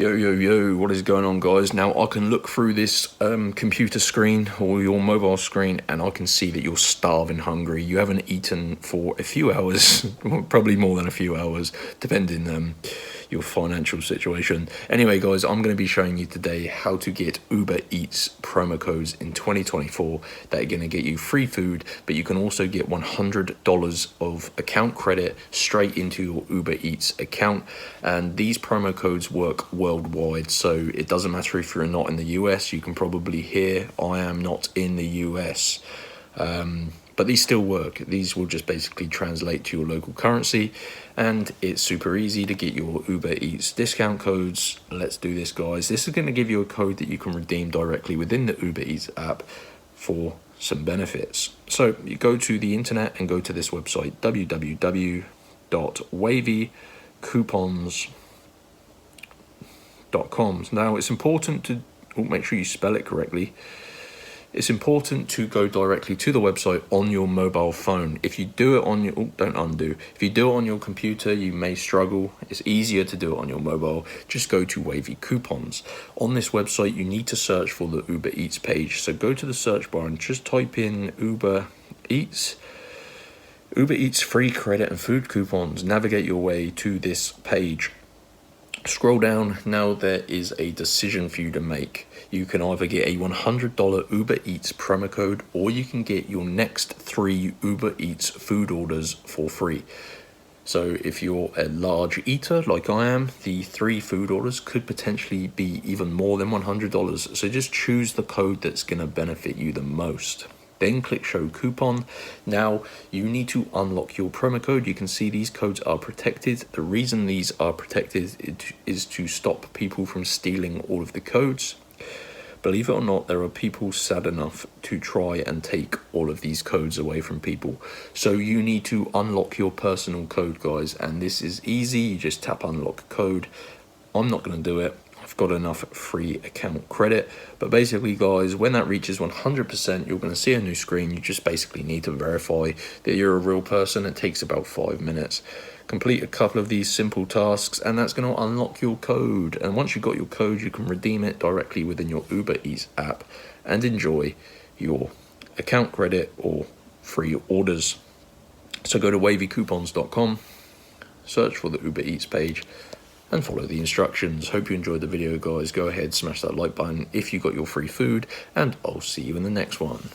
Yo, yo, yo, what is going on, guys? Now, I can look through this computer screen or your mobile screen and I can see that you're starving hungry. You haven't eaten for a few hours, probably more than a few hours, depending your financial situation. Anyway, guys, I'm going to be showing you today how to get Uber Eats promo codes in 2024 that are going to get you free food, but you can also get $100 of account credit straight into your Uber Eats account. And these promo codes work worldwide, so it doesn't matter if you're not in the US. You can probably hear I am not in the US, but these still work. These will just basically translate to your local currency, and it's super easy to get your Uber Eats discount codes. Let's do this, guys. This is going to give you a code that you can redeem directly within the Uber Eats app for some benefits. So you go to the internet and go to this website, www.wavycoupons.com. Now, it's important to make sure you spell it correctly. It's important to go directly to the website on your mobile phone. If you do it on your, don't undo. If you do it on your computer, you may struggle. It's easier to do it on your mobile. Just go to Wavy Coupons. On this website, you need to search for the Uber Eats page. So go to the search bar and just type in Uber Eats free credit and food coupons. Navigate your way to this page. Scroll down. Now there is a decision for you to make. You can either get a $100 Uber Eats promo code, or you can get your next 3 Uber Eats food orders for free. So if you're a large eater like I am, the 3 food orders could potentially be even more than $100. So just choose the code that's going to benefit you the most. Then click show coupon. Now you need to unlock your promo code. You can see these codes are protected. The reason these are protected is to stop people from stealing all of the codes. Believe it or not, there are people sad enough to try and take all of these codes away from people. So you need to unlock your personal code, guys, and this is easy. You just tap unlock code. I'm not going to do it. I've got enough free account credit. But basically, guys, when that reaches 100%, you're going to see a new screen. You just basically need to verify that you're a real person. It takes about 5 minutes. Complete a couple of these simple tasks, and that's going to unlock your code. And once you've got your code, you can redeem it directly within your Uber Eats app and enjoy your account credit or free orders. So go to wavycoupons.com, search for the Uber Eats page, and follow the instructions. Hope you enjoyed the video, guys. Go ahead, smash that like button if you got your free food, and I'll see you in the next one.